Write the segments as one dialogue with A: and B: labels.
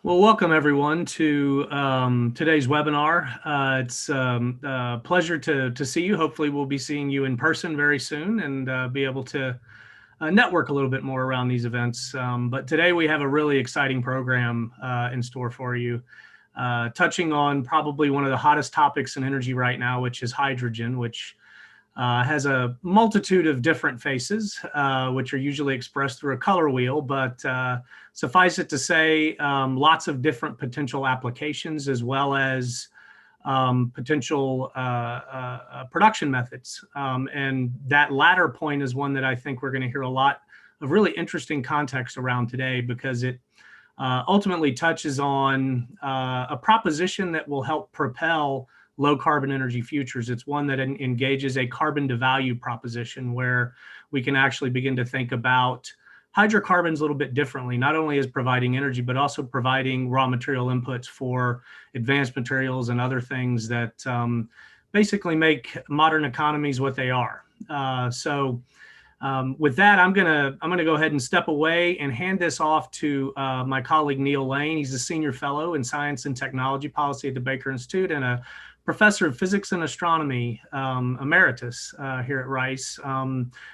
A: Well, welcome everyone to today's webinar. It's a pleasure to see you. Hopefully we'll be seeing you in person very soon and be able to network a little bit more around these events. But today we have a really exciting program in store for you, touching on probably one of the hottest topics in energy right now, which is hydrogen, which has a multitude of different faces, which are usually expressed through a color wheel, but suffice it to say, lots of different potential applications as well as potential production methods. And that latter point is one that I think we're going to hear a lot of really interesting context around today, because it ultimately touches on a proposition that will help propel low carbon energy futures. It's one that engages a carbon to value proposition where we can actually begin to think about hydrocarbons a little bit differently, not only as providing energy, but also providing raw material inputs for advanced materials and other things that basically make modern economies what they are. With that, I'm gonna go ahead and step away and hand this off to my colleague Neil Lane. He's a senior fellow in science and technology policy at the Baker Institute and a professor of physics and astronomy emeritus here at Rice.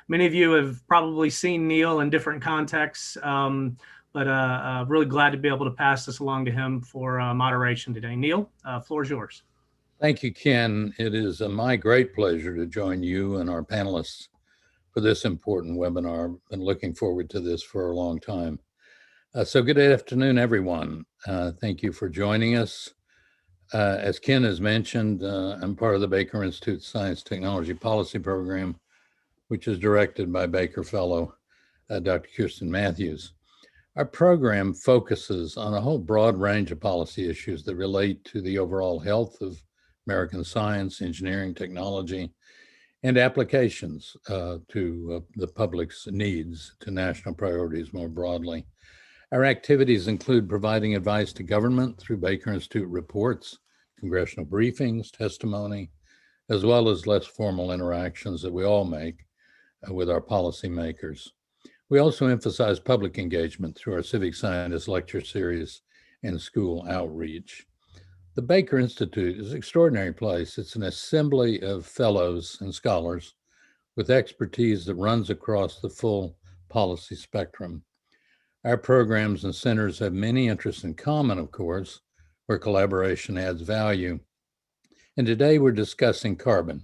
A: Many of you have probably seen Neil in different contexts, but really glad to be able to pass this along to him for moderation today. Neil, floor is yours.
B: Thank you, Ken. It is my great pleasure to join you and our panelists for this important webinar. I've been looking forward to this for a long time. So good afternoon, everyone. Thank you for joining us. As Ken has mentioned, I'm part of the Baker Institute Science Technology Policy Program, which is directed by Baker Fellow Dr. Kirsten Matthews. Our program focuses on a whole broad range of policy issues that relate to the overall health of American science, engineering, technology, and applications to the public's needs, to national priorities more broadly. Our activities include providing advice to government through Baker Institute reports, congressional briefings, testimony, as well as less formal interactions that we all make with our policymakers. We also emphasize public engagement through our civic scientist lecture series and school outreach. The Baker Institute is an extraordinary place. It's an assembly of fellows and scholars with expertise that runs across the full policy spectrum. Our programs and centers have many interests in common, of course, where collaboration adds value. And today we're discussing carbon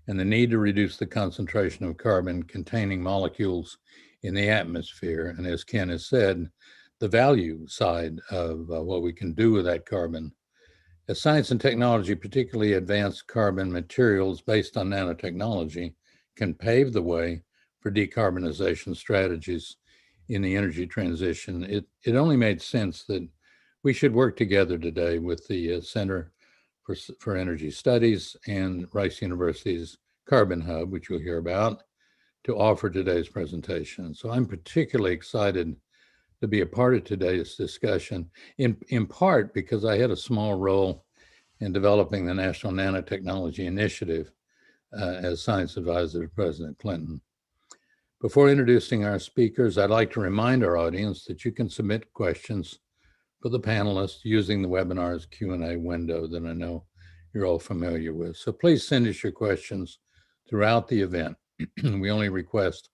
B: and the need to reduce the concentration of carbon containing molecules in the atmosphere. And as Ken has said, the value side of what we can do with that carbon. As science and technology, particularly advanced carbon materials based on nanotechnology, can pave the way for decarbonization strategies in the energy transition, it only made sense that we should work together today with the Center for Energy Studies and Rice University's Carbon Hub, which you'll hear about, to offer today's presentation. So I'm particularly excited to be a part of today's discussion, in part because I had a small role in developing the National Nanotechnology Initiative as science advisor to President Clinton. Before introducing our speakers, I'd like to remind our audience that you can submit questions for the panelists using the webinar's Q&A window that I know you're all familiar with. So please send us your questions throughout the event. We only request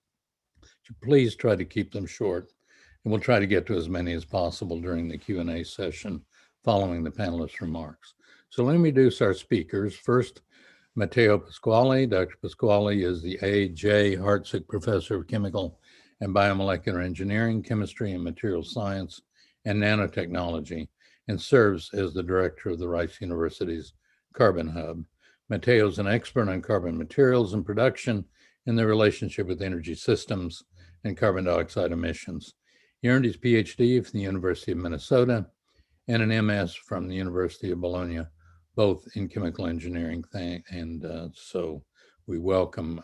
B: that you please try to keep them short, and we'll try to get to as many as possible during the Q&A session following the panelists' remarks. So let me introduce our speakers. First, Matteo Pasquale. Dr. Pasquale is the A.J. Hartsook Professor of Chemical and Biomolecular Engineering, Chemistry and Materials Science, and Nanotechnology, and serves as the director of the Rice University's Carbon Hub. Matteo is an expert on carbon materials and production and their relationship with energy systems and carbon dioxide emissions. He earned his PhD from the University of Minnesota and an MS from the University of Bologna, both in chemical engineering. So we welcome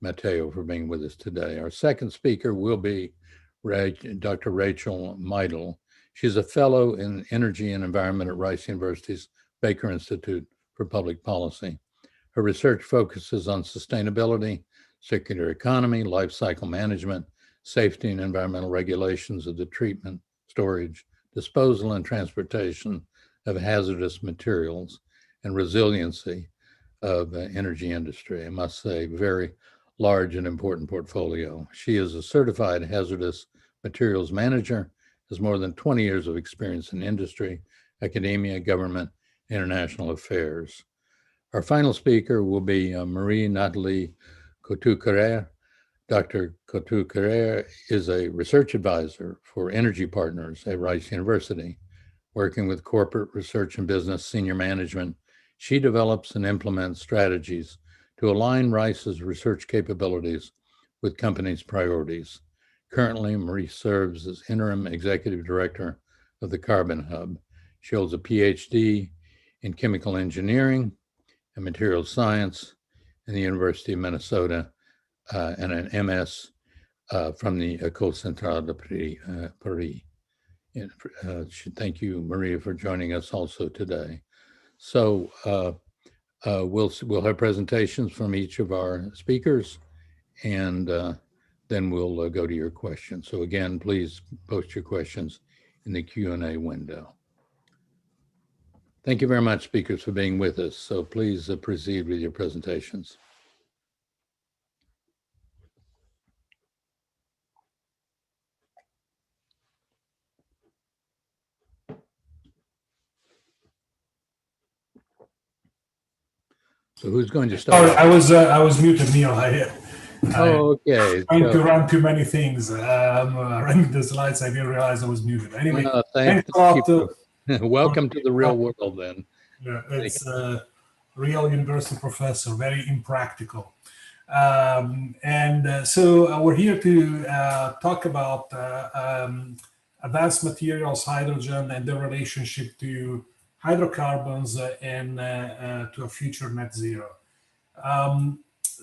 B: Matteo for being with us today. Our second speaker will be Dr. Rachel Meidel. She's a fellow in energy and environment at Rice University's Baker Institute for Public Policy. Her research focuses on sustainability, circular economy, life cycle management, safety and environmental regulations of the treatment, storage, disposal, and transportation of hazardous materials, and resiliency of energy industry. I must say, very large and important portfolio. She is a certified hazardous materials manager, has more than 20 years of experience in industry, academia, government, international affairs. Our final speaker will be Marie-Nathalie Contou-Carrere. Dr. Contou-Carrere is a research advisor for energy partners at Rice University, working with corporate research and business senior management. She develops and implements strategies to align Rice's research capabilities with companies' priorities. Currently, Marie serves as interim executive director of the Carbon Hub. She holds a PhD in chemical engineering and materials science in the University of Minnesota and an MS from the École Centrale de Paris. Thank you, Maria, for joining us also today. So we'll have presentations from each of our speakers, and then we'll go to your questions. So again, please post your questions in the Q&A window. Thank you very much, speakers, for being with us. So please proceed with your presentations. So who's going to start?
C: Sorry, I was muted, Neil.
B: Okay.
C: Trying to run too many things. Running the slides, I didn't realize I was muted. Anyway, thanks a lot.
B: Welcome to the real world, then.
C: Yeah, it's a real university professor, very impractical. So we're here to talk about advanced materials, hydrogen, and their relationship to hydrocarbons and to a future net zero.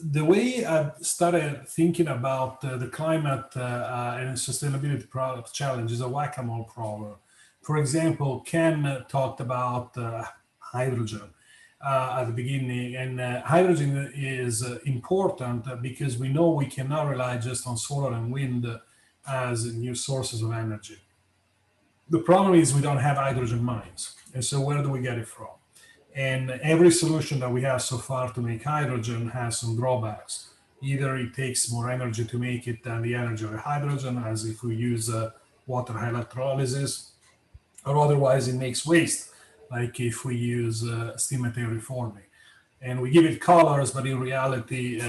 C: The way I started thinking about the climate and sustainability challenge is a whack-a-mole problem. For example, Ken talked about hydrogen at the beginning, and hydrogen is important because we know we cannot rely just on solar and wind as new sources of energy. The problem is we don't have hydrogen mines. And so where do we get it from? And every solution that we have so far to make hydrogen has some drawbacks. Either it takes more energy to make it than the energy of the hydrogen, as if we use water electrolysis, or otherwise it makes waste, like if we use steam methane reforming. And we give it colors, but in reality,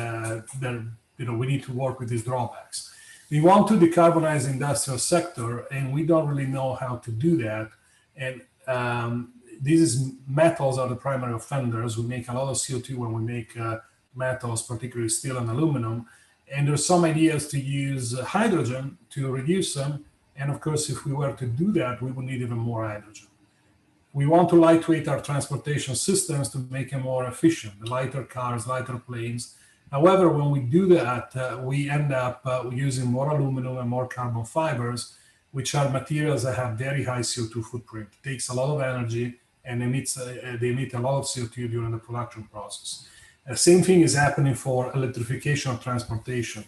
C: we need to work with these drawbacks. We want to decarbonize the industrial sector, and we don't really know how to do that. And these metals are the primary offenders. We make a lot of CO2 when we make metals, particularly steel and aluminum. And there's some ideas to use hydrogen to reduce them. And of course, if we were to do that, we would need even more hydrogen. We want to lightweight our transportation systems to make them more efficient, lighter cars, lighter planes. However, when we do that, we end up using more aluminum and more carbon fibers, which are materials that have very high CO2 footprint. It takes a lot of energy, and they emit a lot of CO2 during the production process. The same thing is happening for electrification of transportation.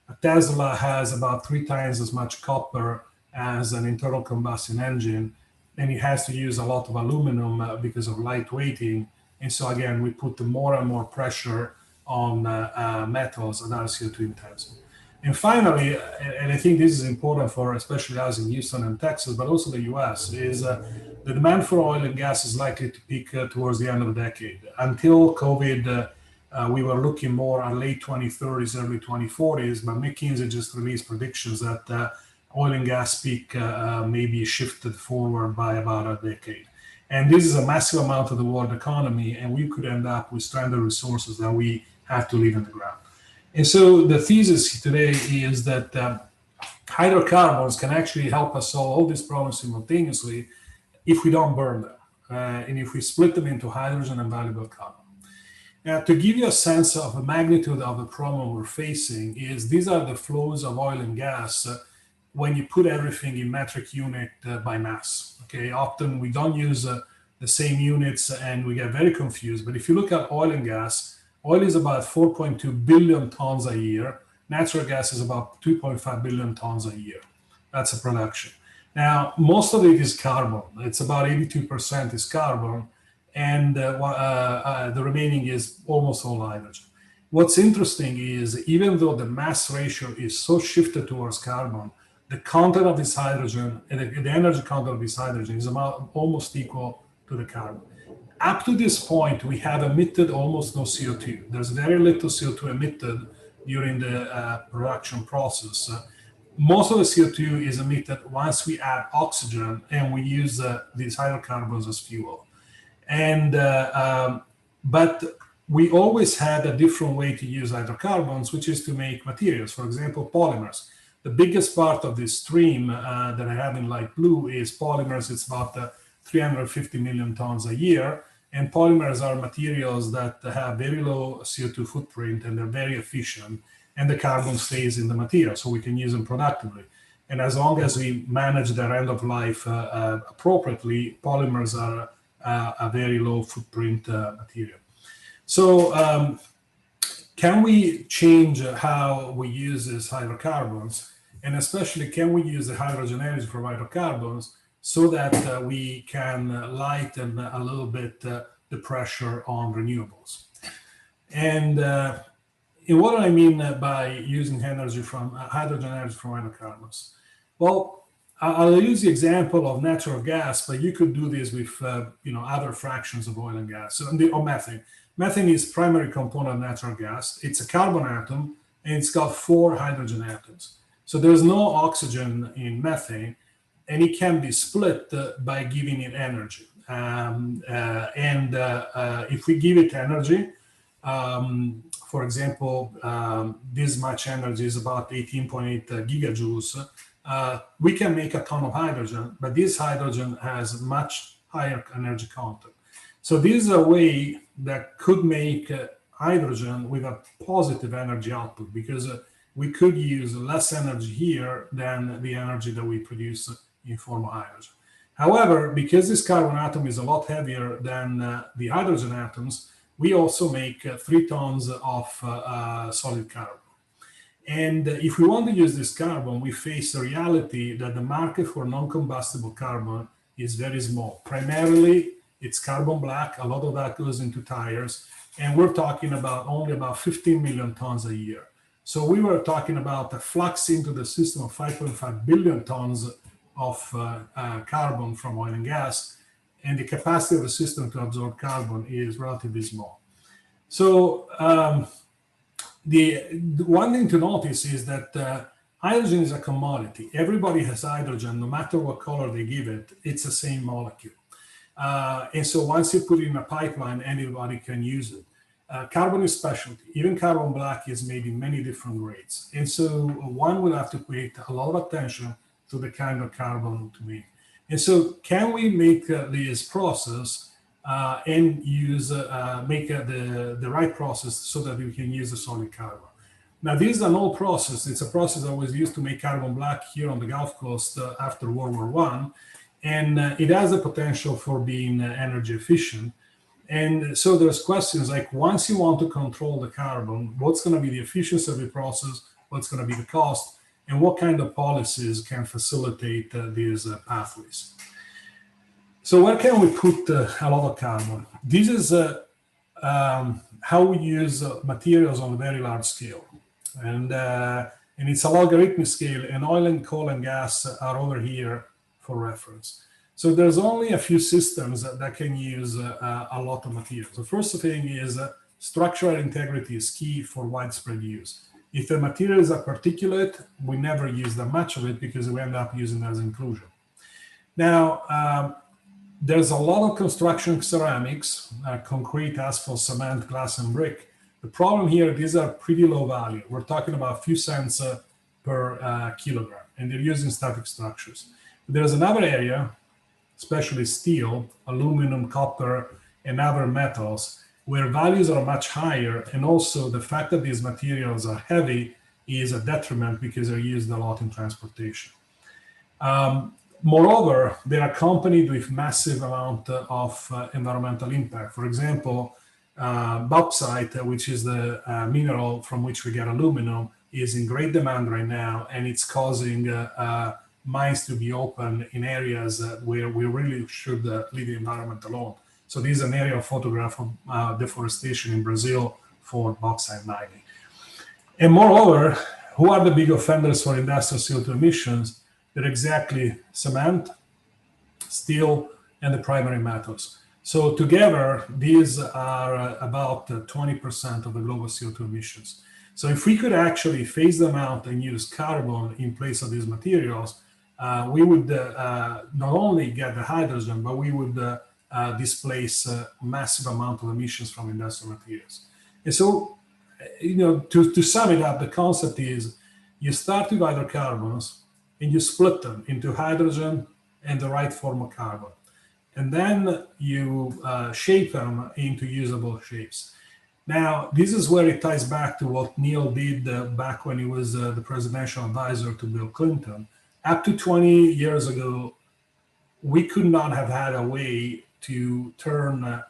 C: A Tesla has about 3 times as much copper as an internal combustion engine, and it has to use a lot of aluminum because of lightweighting. And so again, we put more and more pressure on metals that are CO2 intensive. And finally, and I think this is important for especially us in Houston and Texas, but also the US, is the demand for oil and gas is likely to peak towards the end of the decade. Until COVID, we were looking more at late 2030s, early 2040s, but McKinsey just released predictions that oil and gas peak may be shifted forward by about a decade. And this is a massive amount of the world economy, and we could end up with stranded resources that we have to leave in the ground. And so the thesis today is that hydrocarbons can actually help us solve all these problems simultaneously if we don't burn them, and if we split them into hydrogen and valuable carbon. Now, to give you a sense of the magnitude of the problem we're facing, is these are the flows of oil and gas when you put everything in metric unit by mass. Okay, often we don't use the same units and we get very confused. But if you look at oil and gas, oil is about 4.2 billion tons a year. Natural gas is about 2.5 billion tons a year. That's a production. Now, most of it is carbon. It's about 82% is carbon, and the remaining is almost all hydrogen. What's interesting is, even though the mass ratio is so shifted towards carbon, the content of this hydrogen and the energy content of this hydrogen is about almost equal to the carbon. Up to this point, we have emitted almost no CO2. There's very little CO2 emitted during the production process. Most of the CO2 is emitted once we add oxygen and we use these hydrocarbons as fuel. And but we always had a different way to use hydrocarbons, which is to make materials. For example, polymers. The biggest part of this stream that I have in light blue is polymers. It's about 350 million tons a year. And polymers are materials that have very low CO2 footprint, and they're very efficient, and the carbon stays in the material, so we can use them productively. And as long as we manage their end of life appropriately, polymers are a very low footprint material. So can we change how we use these hydrocarbons? And especially, can we use the hydrogen energy from hydrocarbons so that we can lighten a little bit the pressure on renewables? And what do I mean by using energy from hydrogen energy from hydrocarbons? Well, I'll use the example of natural gas, but you could do this with other fractions of oil and gas. Or methane. Methane is primary component of natural gas. It's a carbon atom, and it's got 4 hydrogen atoms. So there's no oxygen in methane, and it can be split by giving it energy. If we give it energy, for example, this much energy is about 18.8 gigajoules, we can make a ton of hydrogen, but this hydrogen has much higher energy content. So this is a way that could make hydrogen with a positive energy output, because we could use less energy here than the energy that we produce in form of hydrogen. However, because this carbon atom is a lot heavier than the hydrogen atoms, we also make 3 tons of solid carbon. And if we want to use this carbon, we face the reality that the market for non-combustible carbon is very small. Primarily, it's carbon black. A lot of that goes into tires. And we're talking about only about 15 million tons a year. So we were talking about a flux into the system of 5.5 billion tons of carbon from oil and gas, and the capacity of the system to absorb carbon is relatively small. So the one thing to notice is that hydrogen is a commodity. Everybody has hydrogen, no matter what color they give it, it's the same molecule. And so once you put it in a pipeline, anybody can use it. Carbon is specialty. Even carbon black is made in many different grades. And so one will have to pay a lot of attention to the kind of carbon to make. And so can we make this process and use make the right process so that we can use the solid carbon? Now, this is an old process. It's a process that was used to make carbon black here on the Gulf Coast after World War I. And it has the potential for being energy efficient. And so there's questions like, once you want to control the carbon, what's going to be the efficiency of the process? What's going to be the cost? And what kind of policies can facilitate these pathways? So where can we put a lot of carbon? This is how we use materials on a very large scale. And it's a logarithmic scale, and oil and coal and gas are over here for reference. So there's only a few systems that can use a lot of materials. The first thing is structural integrity is key for widespread use. If the material is a particulate, we never use that much of it because we end up using it as inclusion. Now, there's a lot of construction ceramics, concrete, asphalt, cement, glass, and brick. The problem here, these are pretty low value. We're talking about a few cents per kilogram, and they're using static structures. There's another area, especially steel, aluminum, copper, and other metals, where values are much higher, and also the fact that these materials are heavy is a detriment because they're used a lot in transportation. Moreover, they are accompanied with massive amount of environmental impact. For example, bauxite, which is the mineral from which we get aluminum, is in great demand right now, and it's causing mines to be open in areas where we really should leave the environment alone. So this is an area of photograph of deforestation in Brazil for bauxite mining. And moreover, who are the big offenders for industrial CO2 emissions? They're exactly cement, steel, and the primary metals. So together, these are about 20% of the global CO2 emissions. So if we could actually phase them out and use carbon in place of these materials, we would not only get the hydrogen, but we would displace a massive amount of emissions from industrial materials. And so, to sum it up, the concept is you start with hydrocarbons and you split them into hydrogen and the right form of carbon. And then you shape them into usable shapes. Now, this is where it ties back to what Neil did back when he was the presidential advisor to Bill Clinton. Up to 20 years ago, we could not have had a way to turn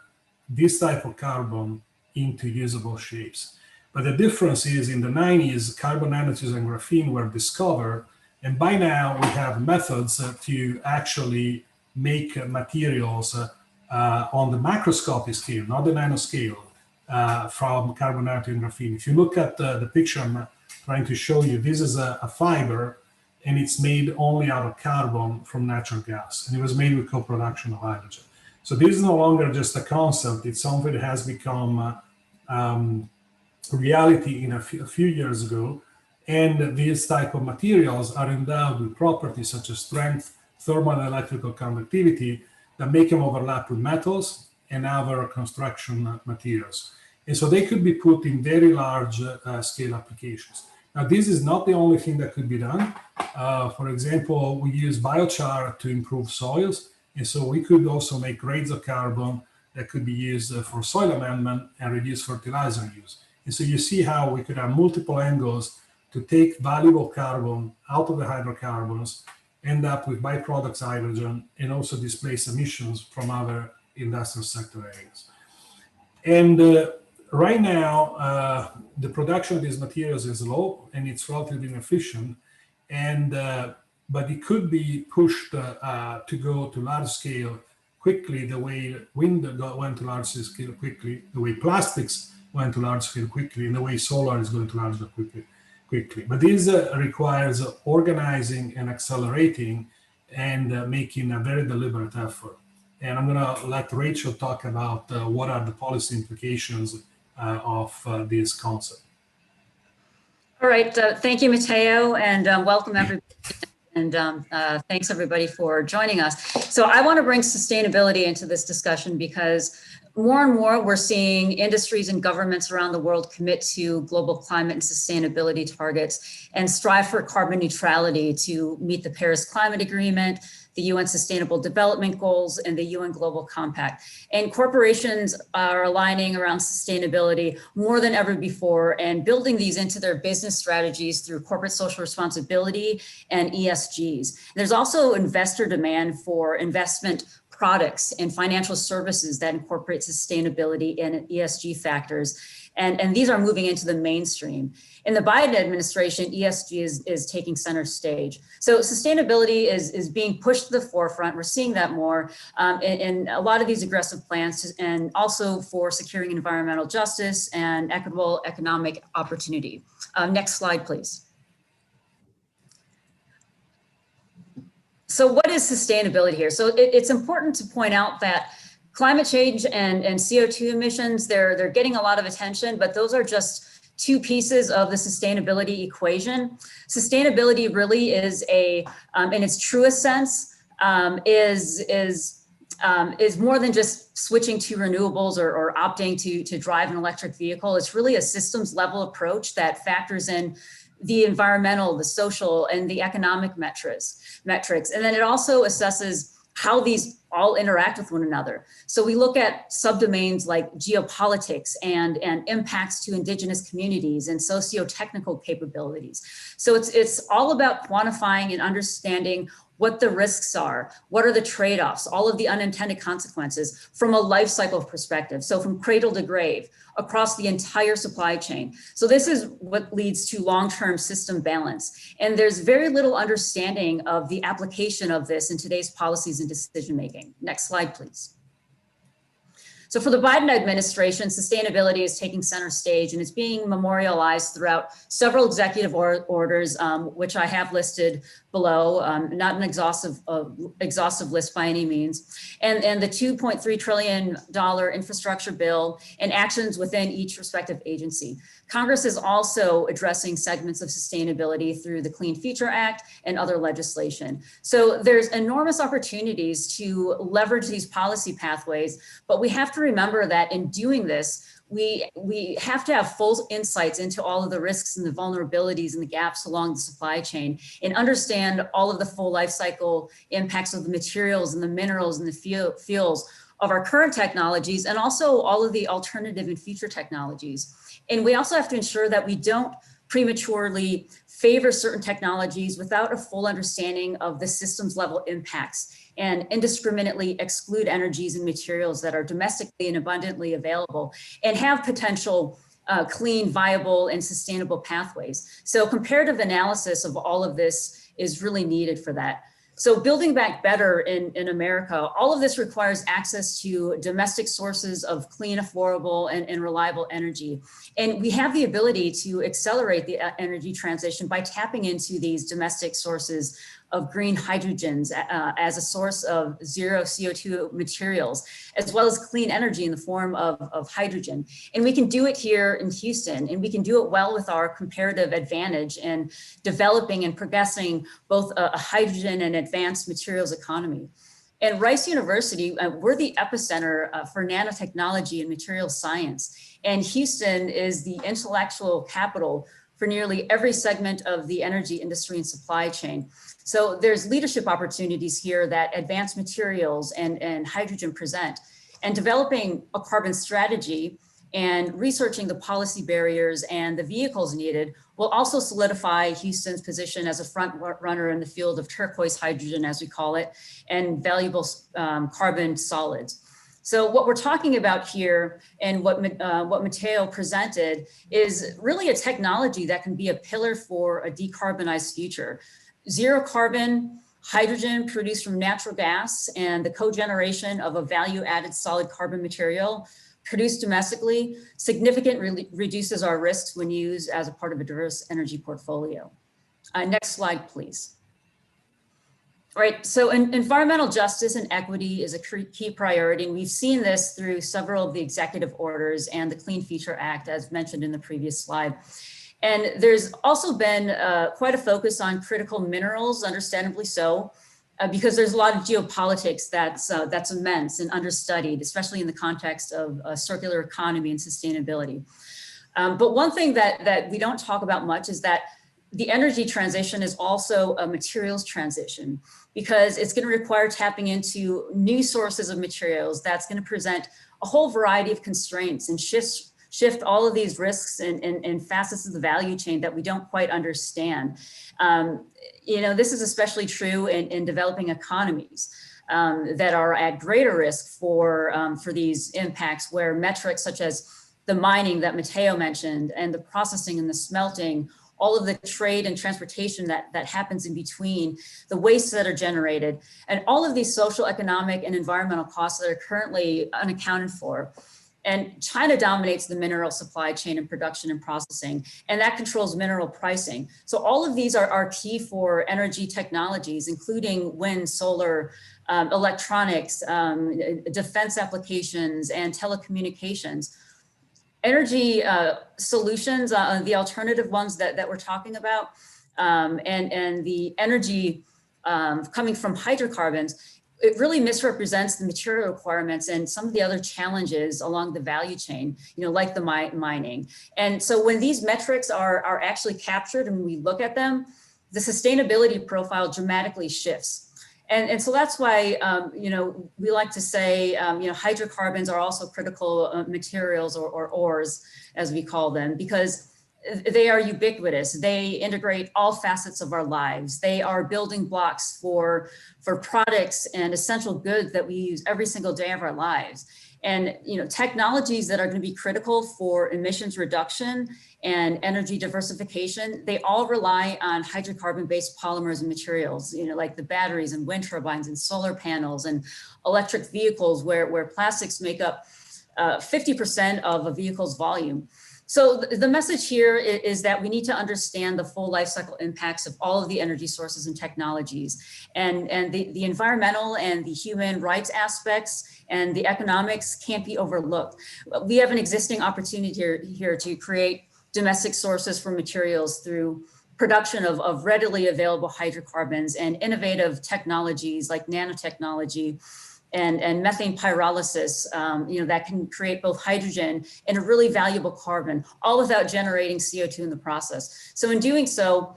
C: this type of carbon into usable shapes. But the difference is in the 90s, carbon nanotubes and graphene were discovered. And by now we have methods to actually make materials on the macroscopic scale, not the nanoscale, from carbon nanotube and graphene. If you look at the picture I'm trying to show you, this is a fiber, and it's made only out of carbon from natural gas. And it was made with co-production of hydrogen. So this is no longer just a concept, it's something that has become reality in a few years ago. And these type of materials are endowed with properties such as strength, thermal and electrical conductivity that make them overlap with metals and other construction materials. And so they could be put in very large scale applications. Now, this is not the only thing that could be done. For example, we use biochar to improve soils. And so we could also make grades of carbon that could be used for soil amendment and reduce fertilizer use. And so you see how we could have multiple angles to take valuable carbon out of the hydrocarbons, end up with byproducts hydrogen, and also displace emissions from other industrial sector areas. And right now, the production of these materials is low and it's relatively inefficient, but it could be pushed to go to large scale quickly, the way wind went to large scale quickly, the way plastics went to large scale quickly, and the way solar is going to large scale quickly. But this requires organizing and accelerating and making a very deliberate effort. And I'm going to let Rachel talk about what are the policy implications of this concept.
D: All right, thank you, Matteo, and welcome everybody. And thanks everybody for joining us. So I want to bring sustainability into this discussion because more and more we're seeing industries and governments around the world commit to global climate and sustainability targets and strive for carbon neutrality to meet the Paris Climate Agreement, the UN Sustainable Development Goals, and the UN Global Compact. And corporations are aligning around sustainability more than ever before and building these into their business strategies through corporate social responsibility and ESGs. There's also investor demand for investment products and financial services that incorporate sustainability and ESG factors. And these are moving into the mainstream. In the Biden administration, ESG is taking center stage. So sustainability is being pushed to the forefront. We're seeing that more in a lot of these aggressive plans, and also for securing environmental justice and equitable economic opportunity. Next slide, please. So what is sustainability here? So it's important to point out that climate change and CO2 emissions, they're getting a lot of attention, but those are just two pieces of the sustainability equation. Sustainability really is in its truest sense, is more than just switching to renewables or opting to drive an electric vehicle. It's really a systems level approach that factors in the environmental, the social, and the economic metrics. And then it also assesses how these all interact with one another. So we look at subdomains like geopolitics and impacts to indigenous communities and socio-technical capabilities. So it's all about quantifying and understanding what the risks are, what are the trade-offs, all of the unintended consequences from a life cycle perspective. So from cradle to grave, across the entire supply chain. So this is what leads to long-term system balance. And there's very little understanding of the application of this in today's policies and decision-making. Next slide, please. So for the Biden administration, sustainability is taking center stage, and it's being memorialized throughout several executive orders, which I have listed below, not an exhaustive list by any means, and the $2.3 trillion infrastructure bill and actions within each respective agency. Congress is also addressing segments of sustainability through the Clean Future Act and other legislation. So there's enormous opportunities to leverage these policy pathways, but we have to remember that in doing this, we have to have full insights into all of the risks and the vulnerabilities and the gaps along the supply chain and understand all of the full life cycle impacts of the materials and the minerals and the fuels of our current technologies, and also all of the alternative and future technologies. And we also have to ensure that we don't prematurely favor certain technologies without a full understanding of the systems level impacts and indiscriminately exclude energies and materials that are domestically and abundantly available and have potential clean, viable, and sustainable pathways. So comparative analysis of all of this is really needed for that. So building back better in America, all of this requires access to domestic sources of clean, affordable, and reliable energy. And we have the ability to accelerate the energy transition by tapping into these domestic sources of green hydrogens as a source of zero CO2 materials, as well as clean energy in the form of hydrogen. And we can do it here in Houston, and we can do it well with our comparative advantage in developing and progressing both a hydrogen and advanced materials economy. And Rice University, we're the epicenter for nanotechnology and materials science. And Houston is the intellectual capital for nearly every segment of the energy industry and supply chain. So there's leadership opportunities here that advanced materials and hydrogen present, and developing a carbon strategy and researching the policy barriers and the vehicles needed will also solidify Houston's position as a front runner in the field of turquoise hydrogen, as we call it, and valuable carbon solids. So what we're talking about here and what Matteo presented is really a technology that can be a pillar for a decarbonized future. Zero carbon hydrogen produced from natural gas and the cogeneration of a value-added solid carbon material produced domestically significantly reduces our risks when used as a part of a diverse energy portfolio. Next slide, please. All right, so environmental justice and equity is a key priority, and we've seen this through several of the executive orders and the Clean Future Act, as mentioned in the previous slide. And there's also been quite a focus on critical minerals, understandably so, because there's a lot of geopolitics that's immense and understudied, especially in the context of a circular economy and sustainability. But one thing that we don't talk about much is that the energy transition is also a materials transition, because it's going to require tapping into new sources of materials that's going to present a whole variety of constraints and shift all of these risks and facets of the value chain that we don't quite understand. You know, this is especially true in developing economies that are at greater risk for these impacts, where metrics such as the mining that Matteo mentioned and the processing and the smelting, all of the trade and transportation that happens in between, the wastes that are generated, and all of these social, economic, and environmental costs that are currently unaccounted for. And China dominates the mineral supply chain and production and processing, and that controls mineral pricing. So all of these are key for energy technologies, including wind, solar, electronics, defense applications, and telecommunications. Energy solutions, the alternative ones that we're talking about, and the energy coming from hydrocarbons, it really misrepresents the material requirements and some of the other challenges along the value chain, you know, like the mining. And so when these metrics are actually captured and we look at them, the sustainability profile dramatically shifts. And so that's why, you know, we like to say, you know, hydrocarbons are also critical materials or ores, as we call them, because they are ubiquitous. They integrate all facets of our lives. They are building blocks for products and essential goods that we use every single day of our lives. And technologies that are going to be critical for emissions reduction and energy diversification, they all rely on hydrocarbon-based polymers and materials, like the batteries and wind turbines and solar panels and electric vehicles, where plastics make up 50% of a vehicle's volume. So the message here is that we need to understand the full life cycle impacts of all of the energy sources and technologies, and the environmental and the human rights aspects and the economics can't be overlooked. We have an existing opportunity here to create domestic sources for materials through production of readily available hydrocarbons and innovative technologies like nanotechnology and methane pyrolysis, that can create both hydrogen and a really valuable carbon, all without generating CO2 in the process. So in doing so,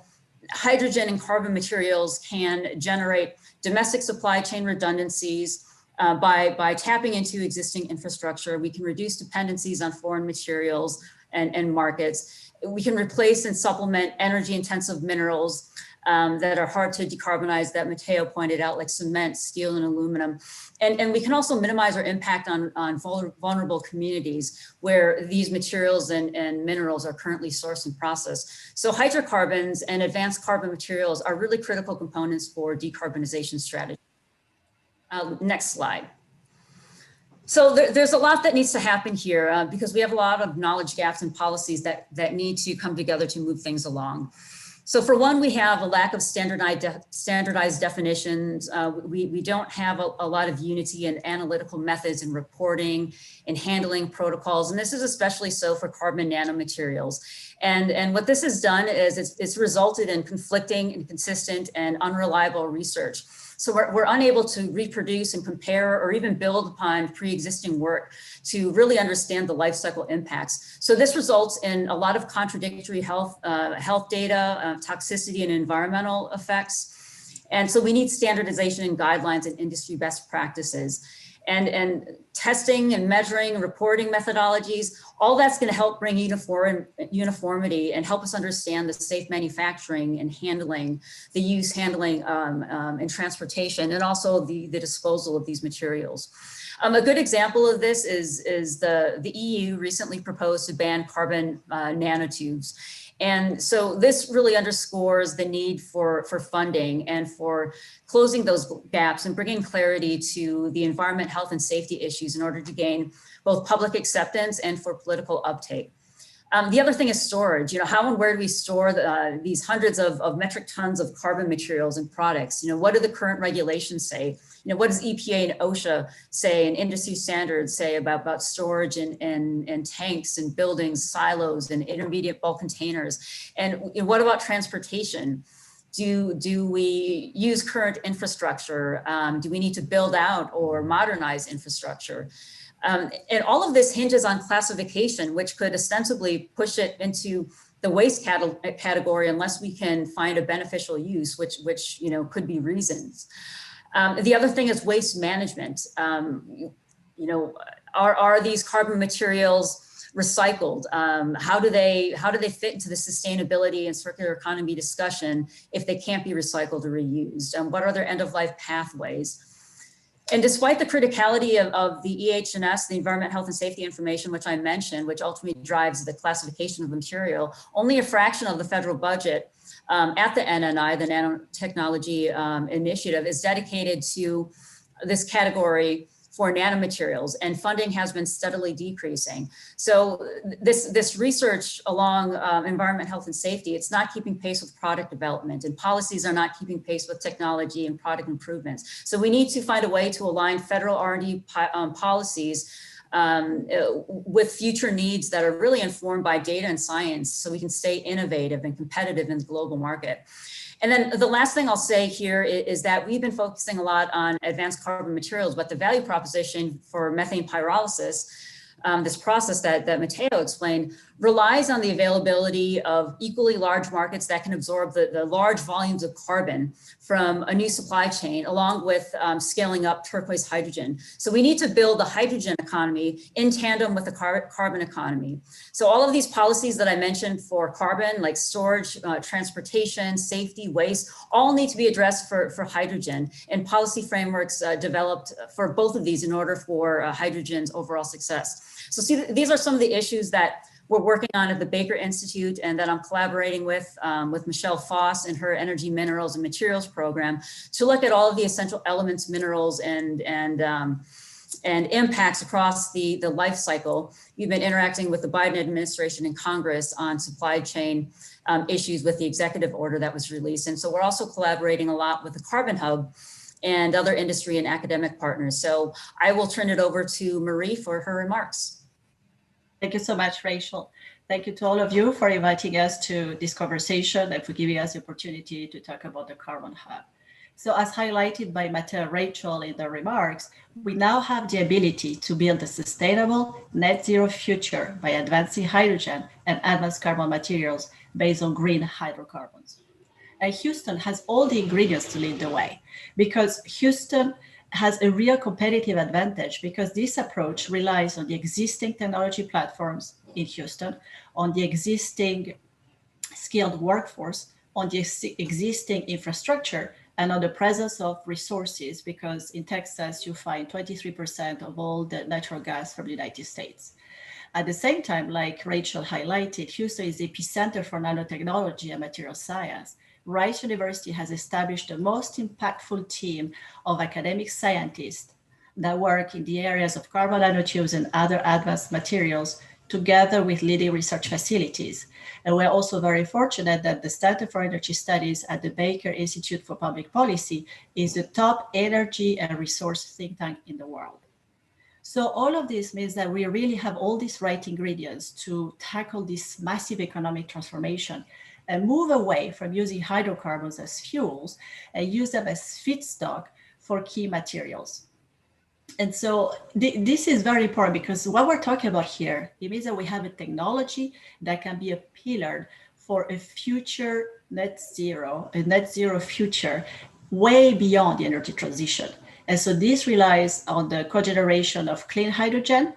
D: hydrogen and carbon materials can generate domestic supply chain redundancies. By tapping into existing infrastructure, we can reduce dependencies on foreign materials and markets. We can replace and supplement energy intensive minerals that are hard to decarbonize, that Matteo pointed out, like cement, steel, and aluminum. And we can also minimize our impact on vulnerable communities where these materials and minerals are currently sourced and processed. So hydrocarbons and advanced carbon materials are really critical components for decarbonization strategy. Next slide. So there's a lot that needs to happen here because we have a lot of knowledge gaps and policies that need to come together to move things along. So for one, we have a lack of standardized definitions. We don't have a lot of unity in analytical methods in reporting and handling protocols. And this is especially so for carbon nanomaterials. And what this has done is it's resulted in conflicting, inconsistent, and unreliable research. So we're unable to reproduce and compare or even build upon pre-existing work to really understand the life cycle impacts. So this results in a lot of contradictory health data, toxicity, and environmental effects. And so we need standardization and guidelines and industry best practices. And testing and measuring and reporting methodologies, all that's going to help bring uniformity and help us understand the safe manufacturing and handling, the use, handling, and transportation, and also the disposal of these materials. A good example of this is the EU recently proposed to ban carbon nanotubes. And so this really underscores the need for funding and for closing those gaps and bringing clarity to the environment, health, and safety issues in order to gain both public acceptance and for political uptake. The other thing is storage. How and where do we store these hundreds of metric tons of carbon materials and products? What do the current regulations say? What does EPA and OSHA say and industry standards say about storage and tanks and buildings, silos and intermediate bulk containers? And what about transportation? Do we use current infrastructure? Do we need to build out or modernize infrastructure? And all of this hinges on classification, which could ostensibly push it into the waste category unless we can find a beneficial use, which could be reasons. The other thing is waste management. Are these carbon materials recycled? How do they fit into the sustainability and circular economy discussion if they can't be recycled or reused? What are their end-of-life pathways? And despite the criticality of the EH&S, the Environment, Health, and Safety Information, which I mentioned, which ultimately drives the classification of the material, only a fraction of the federal budget at the NNI, the Nanotechnology Initiative, is dedicated to this category for nanomaterials, and funding has been steadily decreasing. So this research along environment, health, and safety, it's not keeping pace with product development, and policies are not keeping pace with technology and product improvements. So we need to find a way to align federal R&D policies with future needs that are really informed by data and science, so we can stay innovative and competitive in the global market. And then the last thing I'll say here is that we've been focusing a lot on advanced carbon materials, but the value proposition for methane pyrolysis, this process that Matteo explained, relies on the availability of equally large markets that can absorb the large volumes of carbon from a new supply chain, along with scaling up turquoise hydrogen. So we need to build a hydrogen economy in tandem with the carbon economy. So all of these policies that I mentioned for carbon, like storage, transportation, safety, waste, all need to be addressed for hydrogen, and policy frameworks developed for both of these in order for hydrogen's overall success. So see, these are some of the issues that we're working on at the Baker Institute and that I'm collaborating with Michelle Foss and her Energy, Minerals, and Materials program to look at all of the essential elements, minerals, and impacts across the life cycle. We've been interacting with the Biden administration and Congress on supply chain issues with the executive order that was released. And so we're also collaborating a lot with the Carbon Hub and other industry and academic partners. So I will turn it over to Marie for her remarks.
E: Thank you so much, Rachel. Thank you to all of you for inviting us to this conversation and for giving us the opportunity to talk about the Carbon Hub. So as highlighted by Matteo and Rachel in their remarks, we now have the ability to build a sustainable net zero future by advancing hydrogen and advanced carbon materials based on green hydrocarbons. And Houston has all the ingredients to lead the way, because Houston has a real competitive advantage, because this approach relies on the existing technology platforms in Houston, on the existing skilled workforce, on the existing infrastructure, and on the presence of resources, because in Texas, you find 23% of all the natural gas from the United States. At the same time, like Rachel highlighted, Houston is the epicenter for nanotechnology and material science. Rice University has established the most impactful team of academic scientists that work in the areas of carbon nanotubes and other advanced materials, together with leading research facilities. And we're also very fortunate that the Center for Energy Studies at the Baker Institute for Public Policy is the top energy and resource think tank in the world. So all of this means that we really have all these right ingredients to tackle this massive economic transformation and move away from using hydrocarbons as fuels and use them as feedstock for key materials. And so this is very important, because what we're talking about here, it means that we have a technology that can be a pillar for a future net zero future way beyond the energy transition. And so this relies on the cogeneration of clean hydrogen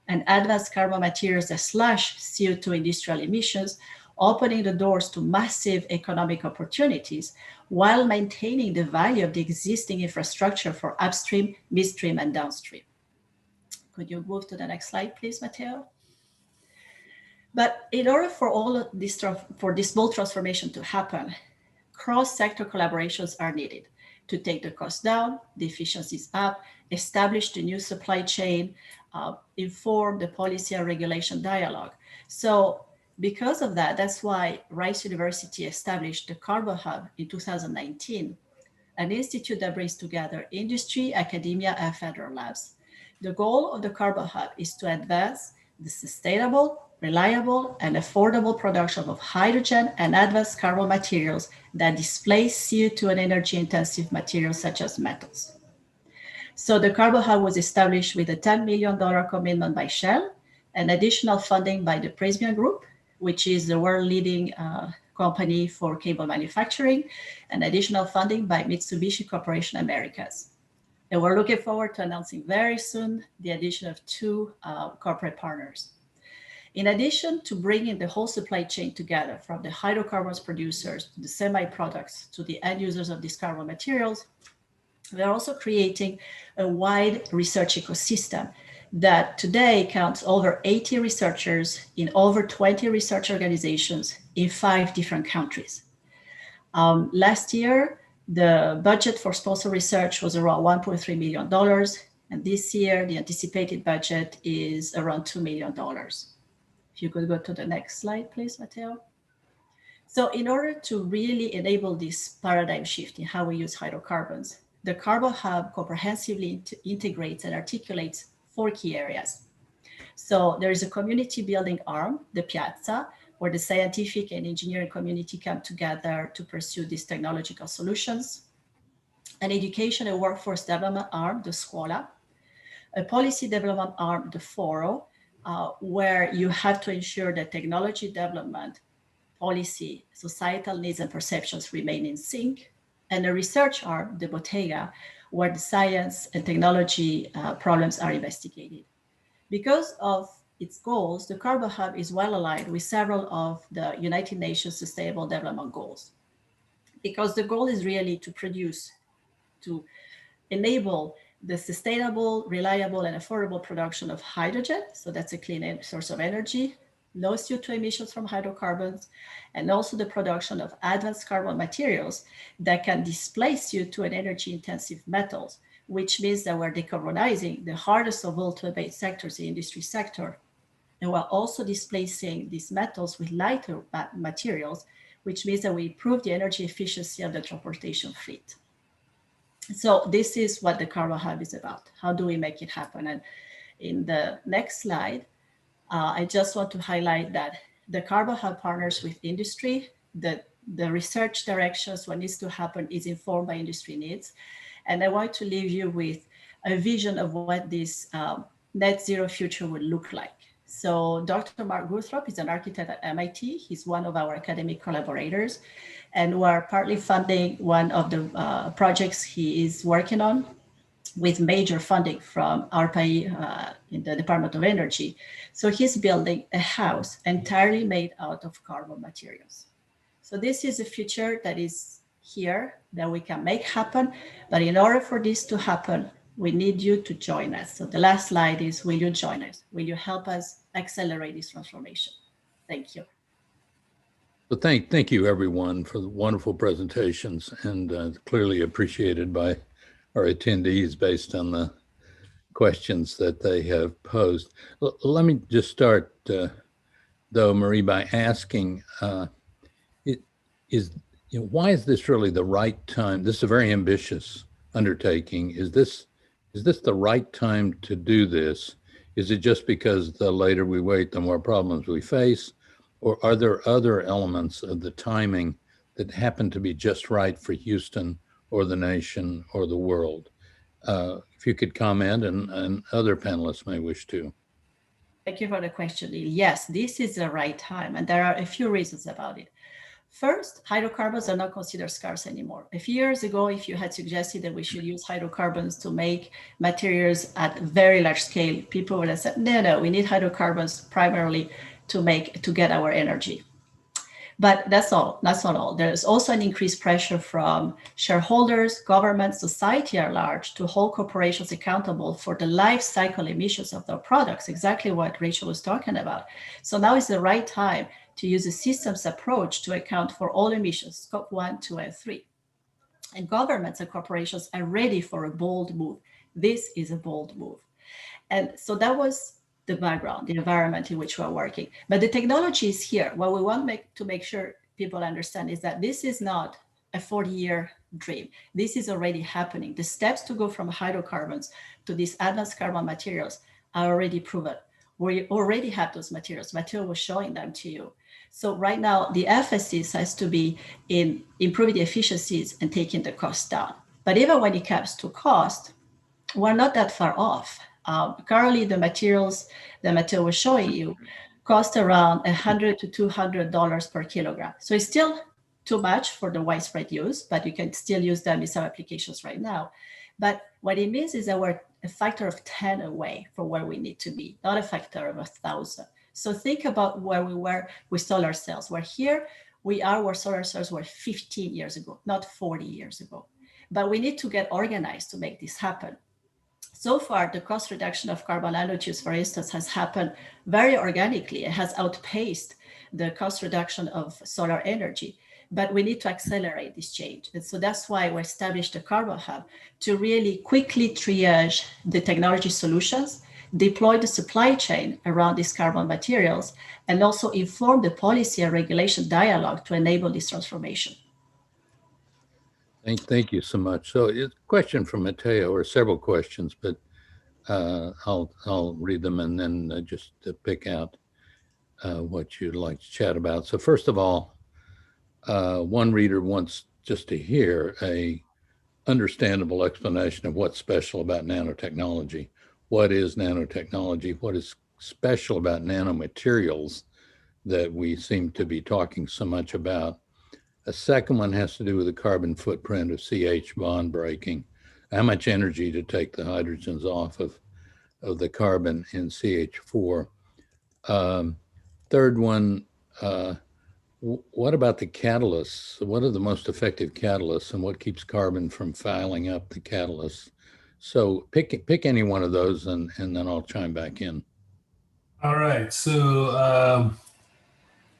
E: and advanced carbon materials that slash CO2 industrial emissions, opening the doors to massive economic opportunities while maintaining the value of the existing infrastructure for upstream, midstream, and downstream. Could you move to the next slide, please, Matteo? But in order for all of this, for this bold transformation to happen, cross-sector collaborations are needed to take the costs down, the efficiencies up, establish the new supply chain, inform the policy and regulation dialogue. So because of that, that's why Rice University established the Carbon Hub in 2019, an institute that brings together industry, academia, and federal labs. The goal of the Carbon Hub is to advance the sustainable, reliable, and affordable production of hydrogen and advanced carbon materials that displace CO2 and energy-intensive materials such as metals. So the Carbon Hub was established with a $10 million commitment by Shell, and additional funding by the Prysmian Group, which is the world-leading company for cable manufacturing, and additional funding by Mitsubishi Corporation Americas. And we're looking forward to announcing very soon the addition of 2 corporate partners. In addition to bringing the whole supply chain together, from the hydrocarbons producers to the semi-products to the end users of these carbon materials, we are also creating a wide research ecosystem that today counts over 80 researchers in over 20 research organizations in 5 different countries. Last year, the budget for sponsor research was around $1.3 million. And this year, the anticipated budget is around $2 million. If you could go to the next slide, please, Matteo. So in order to really enable this paradigm shift in how we use hydrocarbons, the Carbon Hub comprehensively integrates and articulates 4 key areas. So there is a community building arm, the Piazza, where the scientific and engineering community come together to pursue these technological solutions. An education and workforce development arm, the Scuola. A policy development arm, the Foro, where you have to ensure that technology development, policy, societal needs and perceptions remain in sync, and a research arm, the bodega, where the science and technology problems are investigated. Because of its goals, the Carbon Hub is well aligned with several of the United Nations Sustainable Development Goals. Because the goal is really to produce, to enable the sustainable, reliable, and affordable production of hydrogen. So that's a clean source of energy, no CO2 emissions from hydrocarbons, and also the production of advanced carbon materials that can displace CO2 and energy-intensive metals, which means that we're decarbonizing the hardest of all to abate sectors, the industry sector. And we're also displacing these metals with lighter materials, which means that we improve the energy efficiency of the transportation fleet. So this is what the Carbon Hub is about. How do we make it happen? And in the next slide, I just want to highlight that the Carbon Hub partners with industry, the research directions, what needs to happen is informed by industry needs. And I want to leave you with a vision of what this net zero future would look like. So Dr. Mark Guthropp is an architect at MIT. He's one of our academic collaborators, and we're partly funding one of the projects he is working on with major funding from ARPA in the Department of Energy. So he's building a house entirely made out of carbon materials. So this is a future that is here that we can make happen. But in order for this to happen, we need you to join us. So the last slide is, will you join us? Will you help us accelerate this transformation? Thank you.
B: So thank you everyone for the wonderful presentations, and clearly appreciated by our attendees based on the questions that they have posed. Let me just start though, Marie, by asking, why is this really the right time? This is a very ambitious undertaking. Is this the right time to do this? Is it just because the later we wait, the more problems we face? Or are there other elements of the timing that happen to be just right for Houston or the nation or the world? If you could comment, and other panelists may wish to.
E: Thank you for the question. Yes, this is the right time, and there are a few reasons about it. First, hydrocarbons are not considered scarce anymore. A few years ago, if you had suggested that we should use hydrocarbons to make materials at very large scale, people would have said, no, we need hydrocarbons primarily to get our energy. But that's not all. There's also an increased pressure from shareholders, governments, society at large to hold corporations accountable for the life cycle emissions of their products, exactly what Rachel was talking about. So now is the right time to use a systems approach to account for all emissions, scope 1, 2, and 3. And governments and corporations are ready for a bold move. This is a bold move. And so that was the background, the environment in which we're working. But the technology is here. What we want to make sure people understand is that this is not a 40-year dream. This is already happening. The steps to go from hydrocarbons to these advanced carbon materials are already proven. We already have those materials. Matteo was showing them to you. So right now, the emphasis has to be in improving the efficiencies and taking the cost down. But even when it comes to cost, we're not that far off. Currently, the materials that Matteo was showing you cost around $100 to $200 per kilogram. So it's still too much for the widespread use, but you can still use them in some applications right now. But what it means is that we're a factor of 10 away from where we need to be, not a factor of 1,000. So think about where we were with solar cells. We're here, we are where solar cells were 15 years ago, not 40 years ago. But we need to get organized to make this happen. So far, the cost reduction of carbon nanotubes, for instance, has happened very organically. It has outpaced the cost reduction of solar energy. But we need to accelerate this change. And so that's why we established the Carbon Hub to really quickly triage the technology solutions, deploy the supply chain around these carbon materials, and also inform the policy and regulation dialogue to enable this transformation.
B: Thank you so much. So a question from Matteo, or several questions, but I'll read them and then just to pick out what you'd like to chat about. So first of all, one reader wants just to hear a understandable explanation of what's special about nanotechnology. What is nanotechnology? What is special about nanomaterials that we seem to be talking so much about. A second one has to do with the carbon footprint of CH bond breaking, how much energy to take the hydrogens off of the carbon in CH4. Third one, what about the catalysts? What are the most effective catalysts, and what keeps carbon from fouling up the catalysts? So pick any one of those, and then I'll chime back in.
C: All right, so